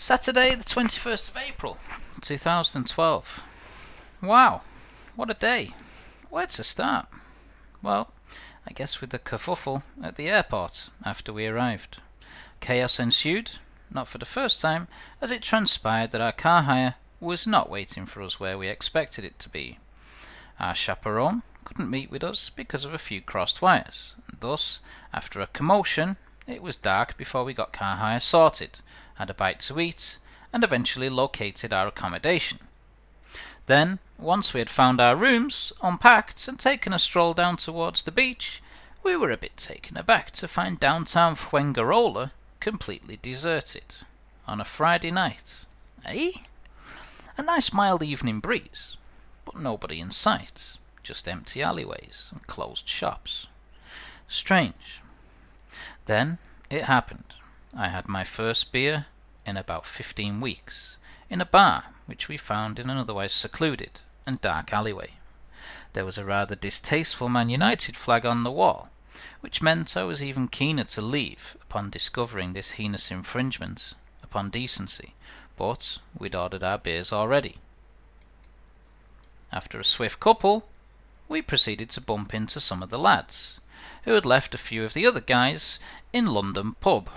Saturday, the 21st of April, 2012. Wow, what a day. Where to start? Well, I guess with the kerfuffle at the airport after we arrived. Chaos ensued, not for the first time, as it transpired that our car hire was not waiting for us where we expected it to be. Our chaperone couldn't meet with us because of a few crossed wires, and thus, after a commotion, it was dark before we got car hire sorted, had a bite to eat, and eventually located our accommodation. Then, once we had found our rooms, unpacked, and taken a stroll down towards the beach, we were a bit taken aback to find downtown Fuengirola completely deserted. On a Friday night. Eh? A nice mild evening breeze, but nobody in sight, just empty alleyways and closed shops. Strange. Then it happened. I had my first beer in about 15 weeks, in a bar which we found in an otherwise secluded and dark alleyway. There was a rather distasteful Man United flag on the wall, which meant I was even keener to leave upon discovering this heinous infringement upon decency, but we'd ordered our beers already. After a swift couple, we proceeded to bump into some of the lads, who had left a few of the other guys in London pub.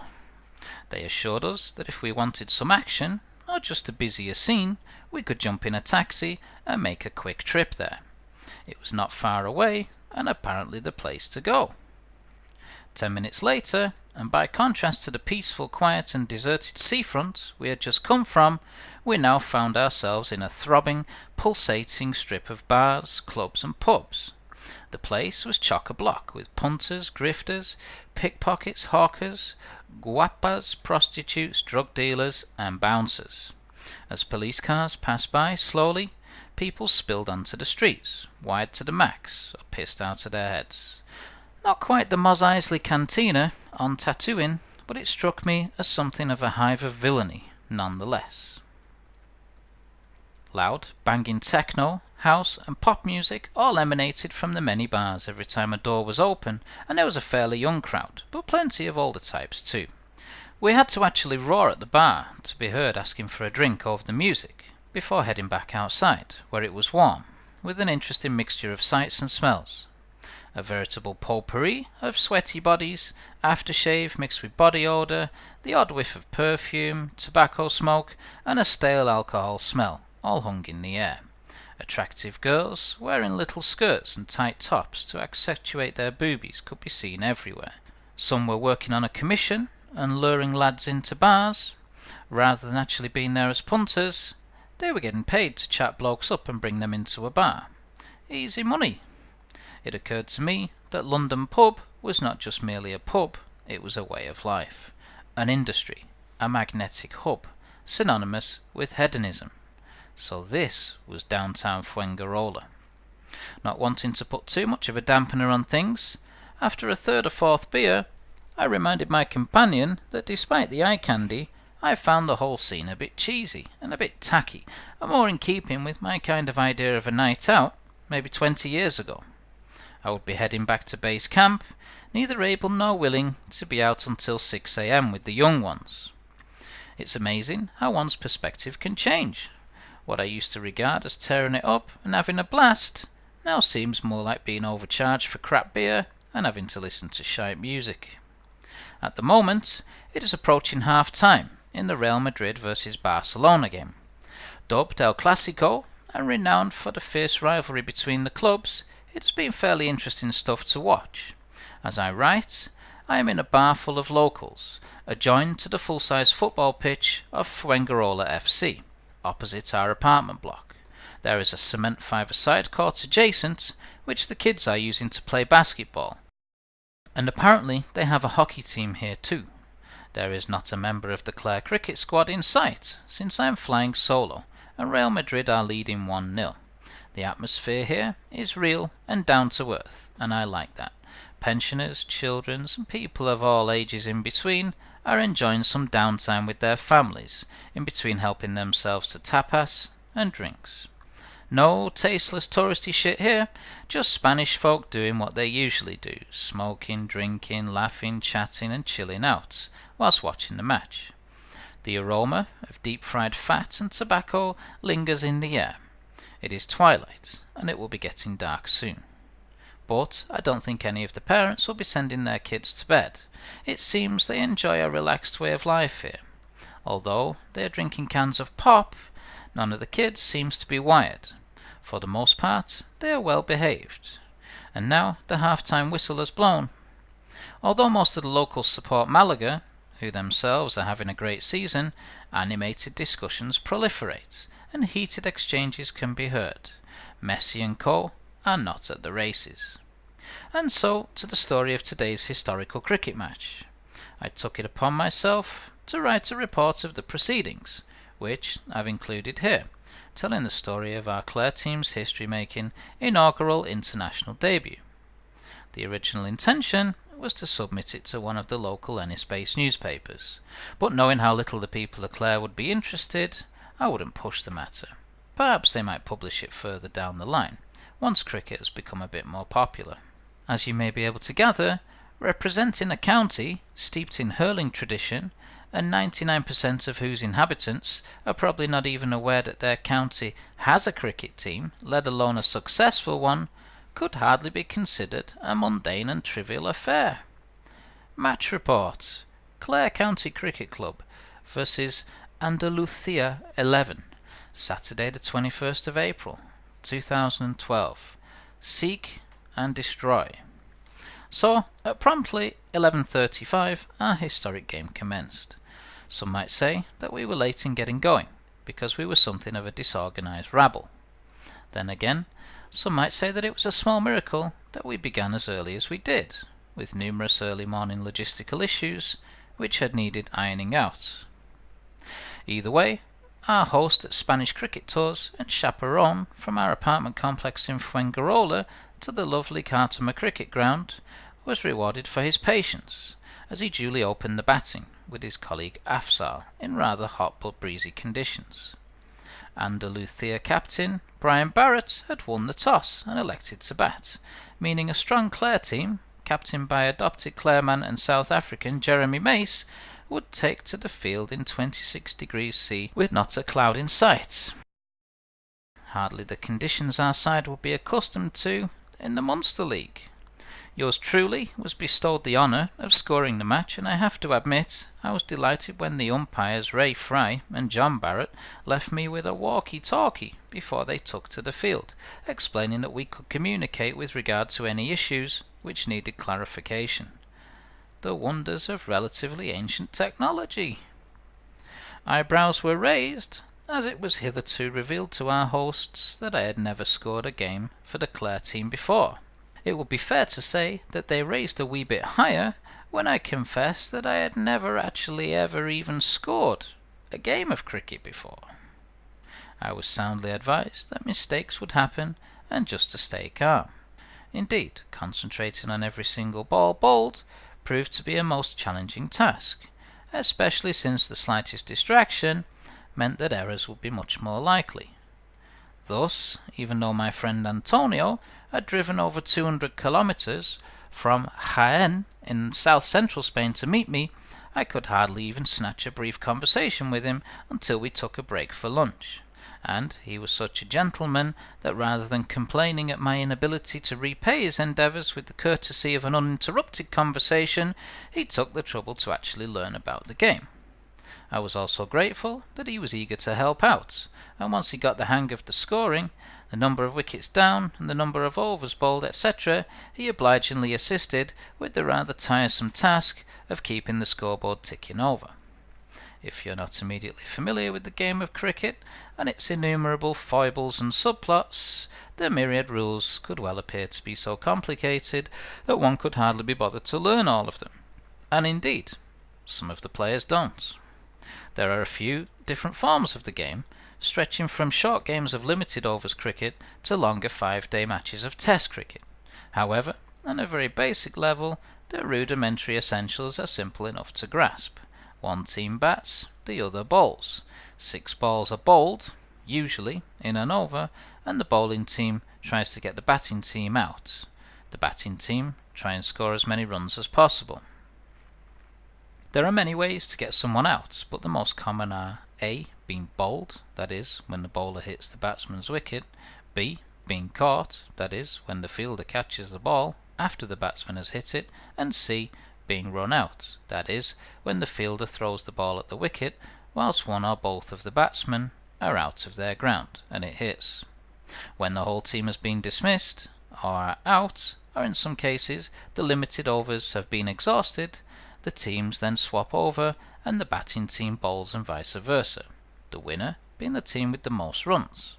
They assured us that if we wanted some action, or just a busier scene, we could jump in a taxi and make a quick trip there. It was not far away, and apparently the place to go. 10 minutes later, and by contrast to the peaceful, quiet and deserted seafront we had just come from, we now found ourselves in a throbbing, pulsating strip of bars, clubs and pubs. The place was chock-a-block with punters, grifters, pickpockets, hawkers, guapas, prostitutes, drug dealers and bouncers. As police cars passed by slowly, people spilled onto the streets, wired to the max, or pissed out of their heads. Not quite the Mos Eisley Cantina on Tatooine, but it struck me as something of a hive of villainy nonetheless. Loud, banging techno, house and pop music all emanated from the many bars every time a door was open, and there was a fairly young crowd, but plenty of older types too. We had to actually roar at the bar to be heard asking for a drink over the music, before heading back outside, where it was warm, with an interesting mixture of sights and smells. A veritable potpourri of sweaty bodies, aftershave mixed with body odour, the odd whiff of perfume, tobacco smoke, and a stale alcohol smell, all hung in the air. Attractive girls, wearing little skirts and tight tops to accentuate their boobies, could be seen everywhere. Some were working on a commission and luring lads into bars. Rather than actually being there as punters, they were getting paid to chat blokes up and bring them into a bar. Easy money. It occurred to me that London pub was not just merely a pub, it was a way of life, an industry, a magnetic hub, synonymous with hedonism. So this was downtown Fuengirola. Not wanting to put too much of a dampener on things, after a third or fourth beer, I reminded my companion that despite the eye candy, I found the whole scene a bit cheesy and a bit tacky, and more in keeping with my kind of idea of a night out, maybe 20 years ago. I would be heading back to base camp, neither able nor willing to be out until 6 a.m. with the young ones. It's amazing how one's perspective can change. What I used to regard as tearing it up and having a blast now seems more like being overcharged for crap beer and having to listen to shite music. At the moment, it is approaching half-time in the Real Madrid vs Barcelona game. Dubbed El Clásico and renowned for the fierce rivalry between the clubs, it has been fairly interesting stuff to watch. As I write, I am in a bar full of locals, adjoined to the full-size football pitch of Fuengirola FC, opposite our apartment block. There is a cement five-a-side court adjacent, which the kids are using to play basketball. And apparently they have a hockey team here too. There is not a member of the Clare cricket squad in sight, since I am flying solo, and Real Madrid are leading 1-0. The atmosphere here is real and down to earth, and I like that. Pensioners, children, and people of all ages in between are enjoying some downtime with their families, in between helping themselves to tapas and drinks. No tasteless touristy shit here, just Spanish folk doing what they usually do, smoking, drinking, laughing, chatting and chilling out, whilst watching the match. The aroma of deep-fried fat and tobacco lingers in the air. It is twilight, and it will be getting dark soon. But I don't think any of the parents will be sending their kids to bed. It seems they enjoy a relaxed way of life here. Although they are drinking cans of pop, none of the kids seems to be wired. For the most part, they are well behaved. And now the half-time whistle has blown. Although most of the locals support Malaga, who themselves are having a great season, animated discussions proliferate, and heated exchanges can be heard. Messi and co. are not at the races. And so to the story of today's historical cricket match. I took it upon myself to write a report of the proceedings, which I've included here, telling the story of our Clare team's history-making inaugural international debut. The original intention was to submit it to one of the local Ennis-based newspapers, but knowing how little the people of Clare would be interested, I wouldn't push the matter. Perhaps they might publish it further down the line, once cricket has become a bit more popular. As you may be able to gather, representing a county steeped in hurling tradition, and 99% of whose inhabitants are probably not even aware that their county has a cricket team, let alone a successful one, could hardly be considered a mundane and trivial affair. Match report: Clare County Cricket Club versus Andalucia 11, Saturday the 21st of April, 2012. Seek and destroy. So, at promptly 11:35, our historic game commenced. Some might say that we were late in getting going, because we were something of a disorganized rabble. Then again, some might say that it was a small miracle that we began as early as we did, with numerous early morning logistical issues which had needed ironing out. Either way, our host at Spanish cricket tours and chaperone from our apartment complex in Fuengirola to the lovely Cartama cricket ground was rewarded for his patience, as he duly opened the batting with his colleague Afzal in rather hot but breezy conditions. Andalucia captain Brian Barrett had won the toss and elected to bat, meaning a strong Clare team, captained by adopted Clareman and South African Jeremy Mace, would take to the field in 26 degrees C with not a cloud in sight. Hardly the conditions our side would be accustomed to in the Munster League. Yours truly was bestowed the honour of scoring the match, and I have to admit I was delighted when the umpires Ray Fry and John Barrett left me with a walkie-talkie before they took to the field, explaining that we could communicate with regard to any issues which needed clarification. The wonders of relatively ancient technology. Eyebrows were raised, as it was hitherto revealed to our hosts that I had never scored a game for the Clare team before. It would be fair to say that they raised a wee bit higher when I confessed that I had never actually ever even scored a game of cricket before. I was soundly advised that mistakes would happen and just to stay calm. Indeed, concentrating on every single ball bowled proved to be a most challenging task, especially since the slightest distraction meant that errors would be much more likely. Thus, even though my friend Antonio had driven over 200 kilometers from Jaén in south-central Spain to meet me, I could hardly even snatch a brief conversation with him until we took a break for lunch. And he was such a gentleman that rather than complaining at my inability to repay his endeavours with the courtesy of an uninterrupted conversation, he took the trouble to actually learn about the game. I was also grateful that he was eager to help out, and once he got the hang of the scoring, the number of wickets down, and the number of overs bowled, etc., he obligingly assisted with the rather tiresome task of keeping the scoreboard ticking over. If you're not immediately familiar with the game of cricket and its innumerable foibles and subplots, the myriad rules could well appear to be so complicated that one could hardly be bothered to learn all of them. And indeed, some of the players don't. There are a few different forms of the game, stretching from short games of limited overs cricket to longer 5-day matches of test cricket. However, on a very basic level, the rudimentary essentials are simple enough to grasp. One team bats, the other bowls. 6 balls are bowled, usually, in an over, and the bowling team tries to get the batting team out. The batting team try and score as many runs as possible. There are many ways to get someone out, but the most common are A. being bowled, that is, when the bowler hits the batsman's wicket, B. being caught, that is, when the fielder catches the ball after the batsman has hit it, and C. being run out, that is, when the fielder throws the ball at the wicket whilst one or both of the batsmen are out of their ground and it hits. When the whole team has been dismissed, or are out, or in some cases the limited overs have been exhausted, the teams then swap over and the batting team bowls and vice versa, the winner being the team with the most runs.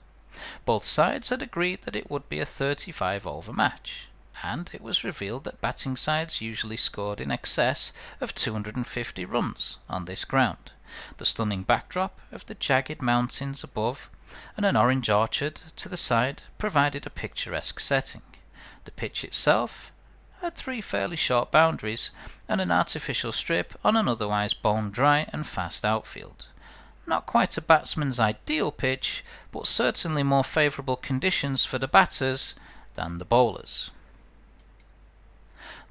Both sides had agreed that it would be a 35-over match, and it was revealed that batting sides usually scored in excess of 250 runs on this ground. The stunning backdrop of the jagged mountains above and an orange orchard to the side provided a picturesque setting. The pitch itself had 3 fairly short boundaries and an artificial strip on an otherwise bone-dry and fast outfield. Not quite a batsman's ideal pitch, but certainly more favourable conditions for the batters than the bowlers.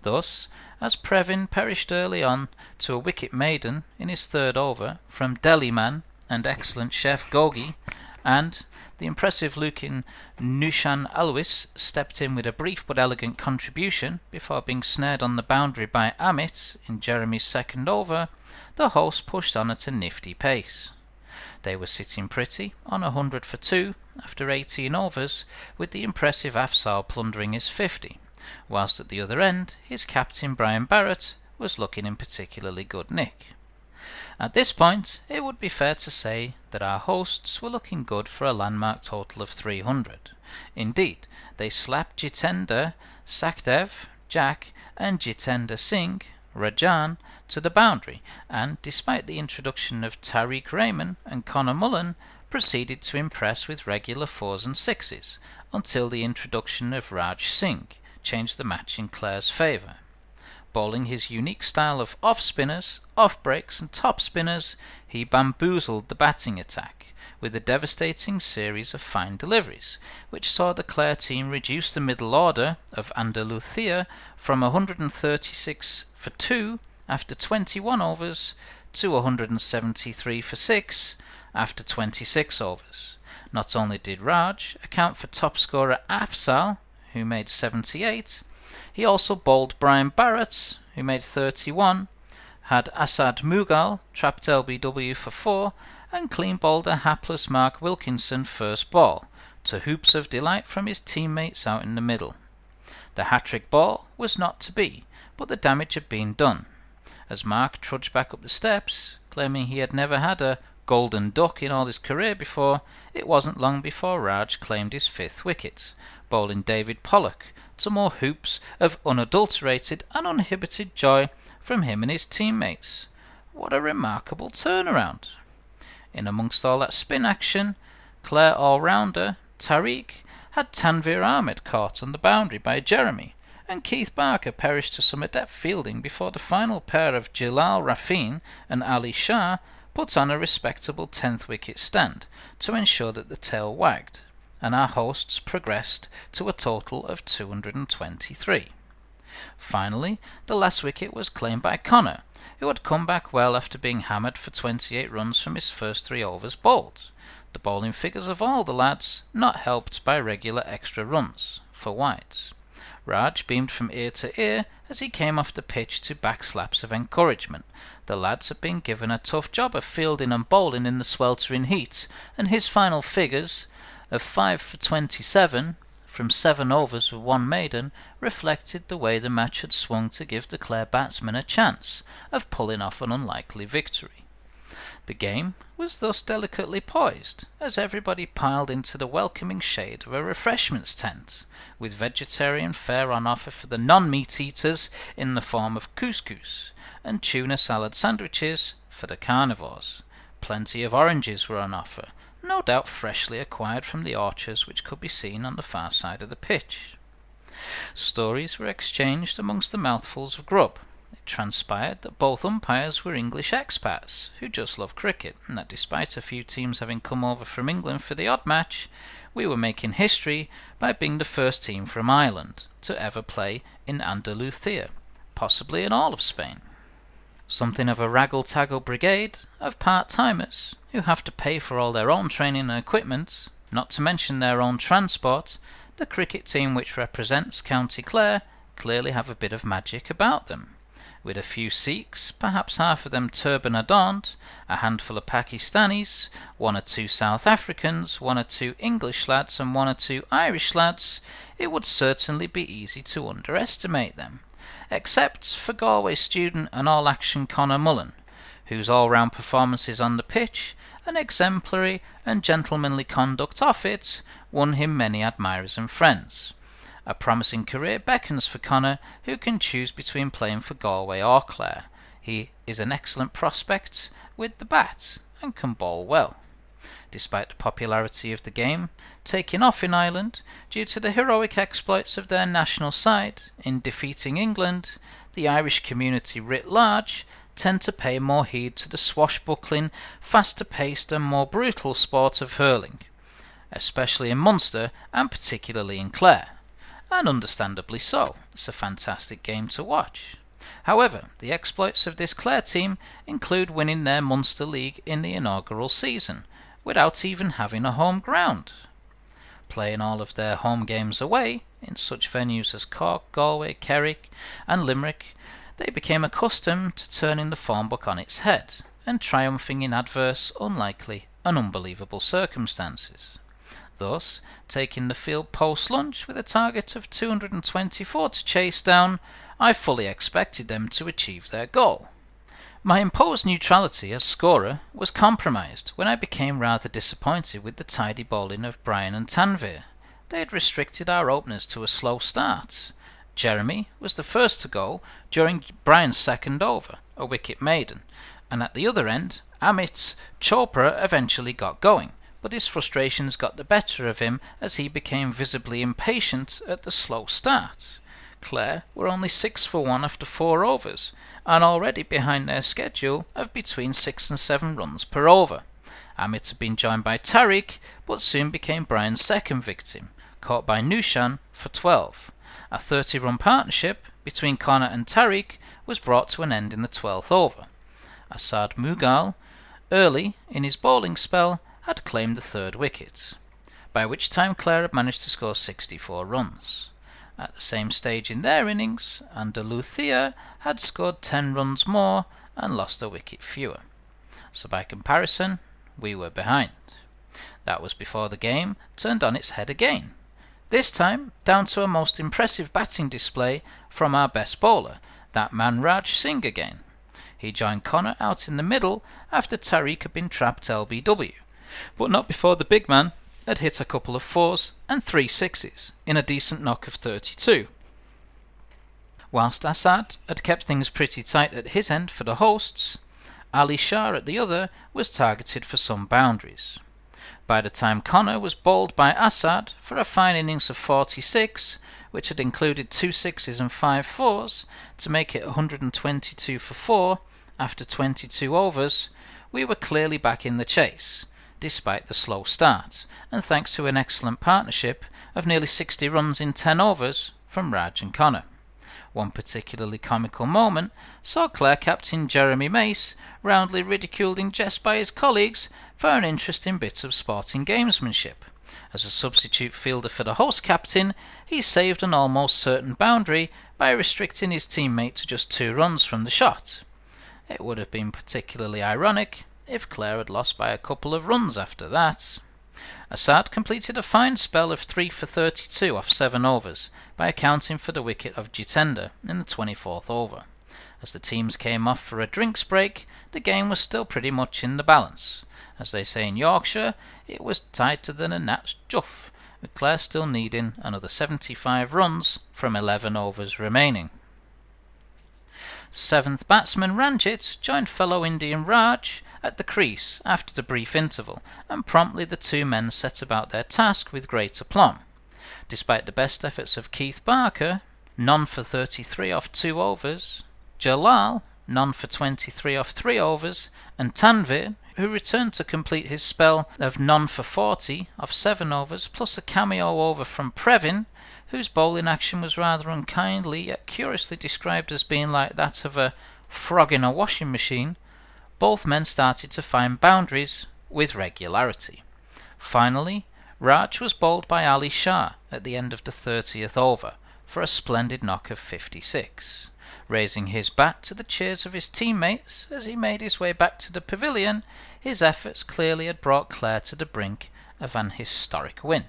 Thus, as Previn perished early on to a wicket maiden in his 3rd over from Delhi-man and excellent chef Gogi, and the impressive-looking Nushan Alwis stepped in with a brief but elegant contribution before being snared on the boundary by Amit in Jeremy's 2nd over, the hosts pushed on at a nifty pace. They were sitting pretty on 100 for 2 after 18 overs, with the impressive Afzal plundering his 50, whilst at the other end his captain Brian Barrett was looking in particularly good nick. At this point, it would be fair to say that our hosts were looking good for a landmark total of 300. Indeed, they slapped Jitender, Sakdev, Jack, and Jitender Singh, Rajan, to the boundary, and despite the introduction of Tariq Rahman and Connor Mullen, proceeded to impress with regular 4s and 6s, until the introduction of Raj Singh changed the match in Clare's favour. Bowling his unique style of off-spinners, off-breaks and top-spinners, he bamboozled the batting attack with a devastating series of fine deliveries, which saw the Clare team reduce the middle order of Andalusia from 136 for 2 after 21 overs to 173 for 6 after 26 overs. Not only did Raj account for top scorer Afzal, who made 78, he also bowled Brian Barrett, who made 31, had Asad Mughal trapped LBW for 4, and clean bowled a hapless Mark Wilkinson first ball, to hoops of delight from his teammates out in the middle. The hat-trick ball was not to be, but the damage had been done. As Mark trudged back up the steps, claiming he had never had a golden duck in all his career before, it wasn't long before Raj claimed his 5th wicket, bowling David Pollock to more hoops of unadulterated and uninhibited joy from him and his teammates. What a remarkable turnaround! In amongst all that spin action, Clare all-rounder Tariq had Tanvir Ahmed caught on the boundary by Jeremy, and Keith Barker perished to some adept fielding before the final pair of Jalal Rafin and Ali Shah put on a respectable 10th wicket stand to ensure that the tail wagged, and our hosts progressed to a total of 223. Finally, the last wicket was claimed by Connor, who had come back well after being hammered for 28 runs from his first 3 overs bowled, the bowling figures of all the lads not helped by regular extra runs for wides. Raj beamed from ear to ear as he came off the pitch to backslaps of encouragement. The lads had been given a tough job of fielding and bowling in the sweltering heat, and his final figures of 5 for 27 from 7 overs with 1 maiden reflected the way the match had swung to give the Clare batsmen a chance of pulling off an unlikely victory. The game was thus delicately poised as everybody piled into the welcoming shade of a refreshments tent, with vegetarian fare on offer for the non-meat eaters in the form of couscous, and tuna salad sandwiches for the carnivores. Plenty of oranges were on offer, no doubt freshly acquired from the orchards which could be seen on the far side of the pitch. Stories were exchanged amongst the mouthfuls of grub. It transpired that both umpires were English expats who just loved cricket, and that despite a few teams having come over from England for the odd match, we were making history by being the first team from Ireland to ever play in Andalusia, possibly in all of Spain. Something of a raggle-taggle brigade of part-timers who have to pay for all their own training and equipment, not to mention their own transport. The cricket team which represents County Clare clearly have a bit of magic about them. With a few Sikhs, perhaps half of them turban adorned, a handful of Pakistanis, one or two South Africans, one or two English lads and one or two Irish lads, it would certainly be easy to underestimate them, except for Galway student and all-action Conor Mullen, whose all-round performances on the pitch and exemplary and gentlemanly conduct off it won him many admirers and friends. A promising career beckons for Conor, who can choose between playing for Galway or Clare. He is an excellent prospect with the bat and can bowl well. Despite the popularity of the game taking off in Ireland due to the heroic exploits of their national side in defeating England, the Irish community writ large tend to pay more heed to the swashbuckling, faster-paced and more brutal sport of hurling, especially in Munster and particularly in Clare. And understandably so. It's a fantastic game to watch. However, the exploits of this Clare team include winning their Munster League in the inaugural season, without even having a home ground. Playing all of their home games away, in such venues as Cork, Galway, Kerry and Limerick, they became accustomed to turning the form book on its head, and triumphing in adverse, unlikely and unbelievable circumstances. Thus, taking the field post-lunch with a target of 224 to chase down, I fully expected them to achieve their goal. My imposed neutrality as scorer was compromised when I became rather disappointed with the tidy bowling of Bryan and Tanvir. They had restricted our openers to a slow start. Jeremy was the first to go during Bryan's second over, a wicket maiden, and at the other end, Amit Chopra eventually got going, but his frustrations got the better of him as he became visibly impatient at the slow start. Clare were only 6 for 1 after 4 overs, and already behind their schedule of between 6 and 7 runs per over. Amit had been joined by Tariq, but soon became Bryan's second victim, caught by Nushan for 12. A 30-run partnership between Conor and Tariq was brought to an end in the 12th over. Asad Mughal, early in his bowling spell, had claimed the third wicket, by which time Clare had managed to score 64 runs. At the same stage in their innings, Andalucia had scored 10 runs more and lost a wicket fewer. So by comparison, we were behind. That was before the game turned on its head again. This time down to a most impressive batting display from our best bowler, that man Raj Singh again. He joined Conor out in the middle after Tariq had been trapped LBW, but not before the big man had hit a couple of 4s and 3 6s in a decent knock of 32. Whilst Asad had kept things pretty tight at his end for the hosts, Ali Shah at the other was targeted for some boundaries. By the time Conor was bowled by Asad for a fine innings of 46, which had included 2 6s and 5 4s, to make it 122 for 4 after 22 overs, we were clearly back in the chase, despite the slow start, and thanks to an excellent partnership of nearly 60 runs in 10 overs from Raj and Conor. One particularly comical moment saw Clare captain Jeremy Mace roundly ridiculed in jest by his colleagues for an interesting bit of sporting gamesmanship. As a substitute fielder for the host captain, he saved an almost certain boundary by restricting his teammate to just 2 runs from the shot. It would have been particularly ironic if Clare had lost by a couple of runs after that. Asad completed a fine spell of 3 for 32 off 7 overs by accounting for the wicket of Jitender in the 24th over. As the teams came off for a drinks break, the game was still pretty much in the balance. As they say in Yorkshire, it was tighter than a gnat's juff, with Clare still needing another 75 runs from 11 overs remaining. 7th batsman Ranjit joined fellow Indian Raj at the crease after the brief interval, and promptly the two men set about their task with great aplomb. Despite the best efforts of Keith Barker, none for 33 off 2 overs, Jalal, none for 23 off 3 overs, and Tanvir, who returned to complete his spell of none for 40 off 7 overs, plus a cameo over from Previn, whose bowling action was rather unkindly yet curiously described as being like that of a frogging a washing machine, both men started to find boundaries with regularity. Finally, Raj was bowled by Ali Shah at the end of the 30th over for a splendid knock of 56. Raising his bat to the cheers of his teammates as he made his way back to the pavilion, his efforts clearly had brought Clare to the brink of an historic win.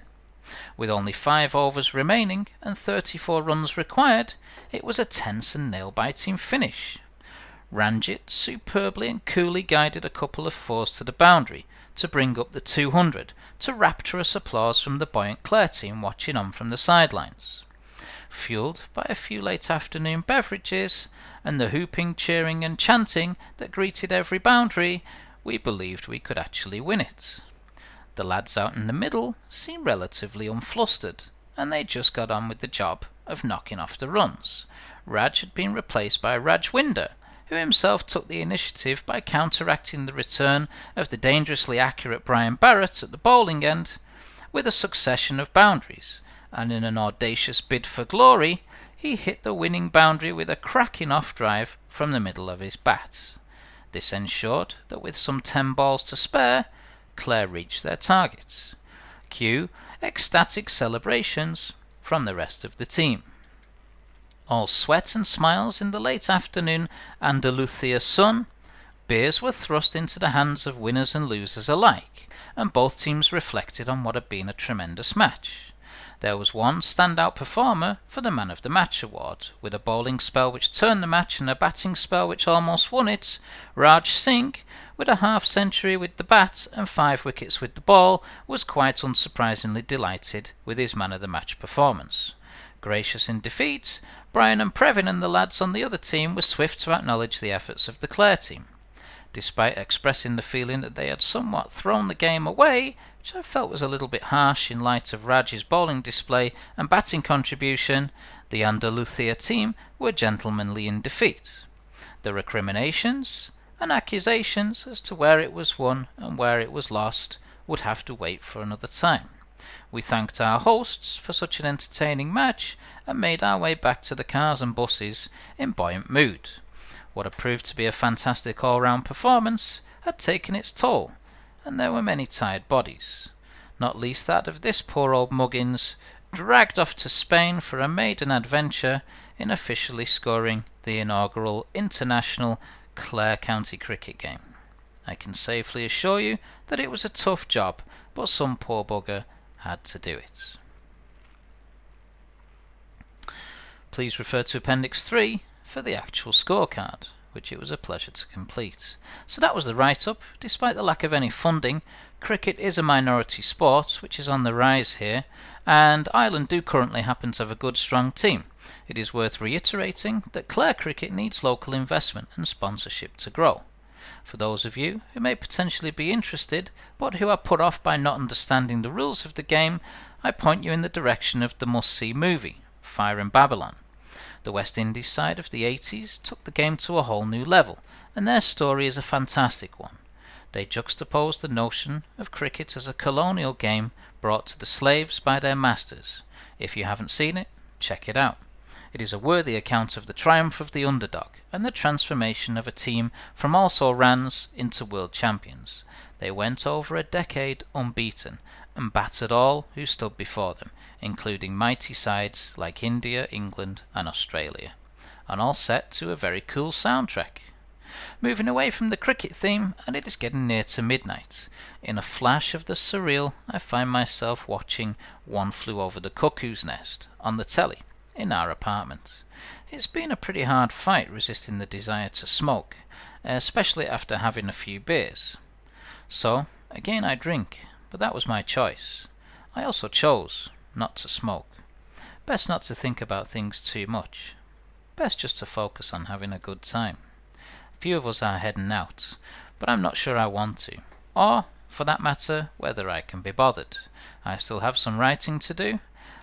With only 5 overs remaining and 34 runs required, it was a tense and nail-biting finish. Ranjit superbly and coolly guided a couple of 4s to the boundary to bring up the 200, to rapturous applause from the buoyant Clare team watching on from the sidelines. Fueled by a few late afternoon beverages and the whooping, cheering and chanting that greeted every boundary, we believed we could actually win it. The lads out in the middle seemed relatively unflustered, and they just got on with the job of knocking off the runs. Raj had been replaced by Rajwinder, who himself took the initiative by counteracting the return of the dangerously accurate Brian Barrett at the bowling end with a succession of boundaries, and in an audacious bid for glory, he hit the winning boundary with a cracking off-drive from the middle of his bat. This ensured that with some 10 balls to spare, Clare reached their targets. Cue ecstatic celebrations from the rest of the team. All sweat and smiles in the late afternoon Andalusia sun, beers were thrust into the hands of winners and losers alike, and both teams reflected on what had been a tremendous match. There was one standout performer for the Man of the Match award, with a bowling spell which turned the match and a batting spell which almost won it. Raj Singh, with a half-century with the bat and 5 wickets with the ball, was quite unsurprisingly delighted with his Man of the Match performance. Gracious in defeat, Brian and Previn and the lads on the other team were swift to acknowledge the efforts of the Clare team. Despite expressing the feeling that they had somewhat thrown the game away, which I felt was a little bit harsh in light of Raj's bowling display and batting contribution, the Andalusia team were gentlemanly in defeat. The recriminations and accusations as to where it was won and where it was lost would have to wait for another time. We thanked our hosts for such an entertaining match and made our way back to the cars and buses in buoyant mood. What had proved to be a fantastic all-round performance had taken its toll, and there were many tired bodies, not least that of this poor old Muggins, dragged off to Spain for a maiden adventure in officially scoring the inaugural international Clare County Cricket game. I can safely assure you that it was a tough job, but some poor bugger had to do it. Please refer to Appendix 3 for the actual scorecard, which it was a pleasure to complete. So that was the write-up. Despite the lack of any funding, cricket is a minority sport which is on the rise here, and Ireland do currently happen to have a good strong team. It is worth reiterating that Clare cricket needs local investment and sponsorship to grow. For those of you who may potentially be interested, but who are put off by not understanding the rules of the game, I point you in the direction of the must-see movie, Fire in Babylon. The West Indies side of the 80s took the game to a whole new level, and their story is a fantastic one. They juxtaposed the notion of cricket as a colonial game brought to the slaves by their masters. If you haven't seen it, check it out. It is a worthy account of the triumph of the underdog and the transformation of a team from also-rans into world champions. They went over a decade unbeaten and battered all who stood before them, including mighty sides like India, England and Australia, and all set to a very cool soundtrack. Moving away from the cricket theme, and it is getting near to midnight. In a flash of the surreal, I find myself watching One Flew Over the Cuckoo's Nest on the telly in our apartment. It's been a pretty hard fight resisting the desire to smoke, especially after having a few beers. So, again I drink, but that was my choice. I also chose not to smoke. Best not to think about things too much. Best just to focus on having a good time. A few of us are heading out, but I'm not sure I want to, or, for that matter, whether I can be bothered. I still have some writing to do,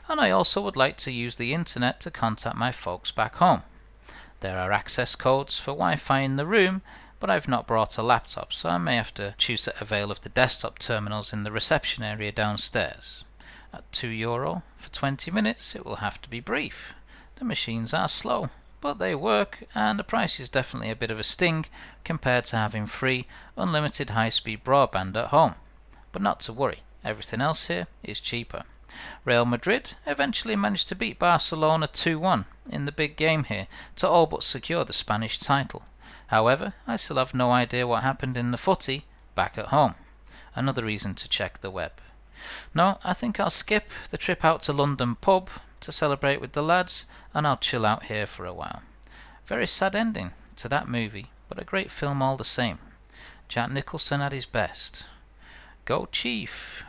and I also would like to use the internet to contact my folks back home. There are access codes for Wi-Fi in the room, but I've not brought a laptop, so I may have to choose to avail of the desktop terminals in the reception area downstairs. At €2 for 20 minutes, it will have to be brief. The machines are slow, but they work, and the price is definitely a bit of a sting compared to having free, unlimited high-speed broadband at home. But not to worry, everything else here is cheaper. Real Madrid eventually managed to beat Barcelona 2-1 in the big game here to all but secure the Spanish title. However, I still have no idea what happened in the footy back at home. Another reason to check the web. No, I think I'll skip the trip out to London pub to celebrate with the lads, and I'll chill out here for a while. Very sad ending to that movie, but a great film all the same. Jack Nicholson at his best. Go Chief!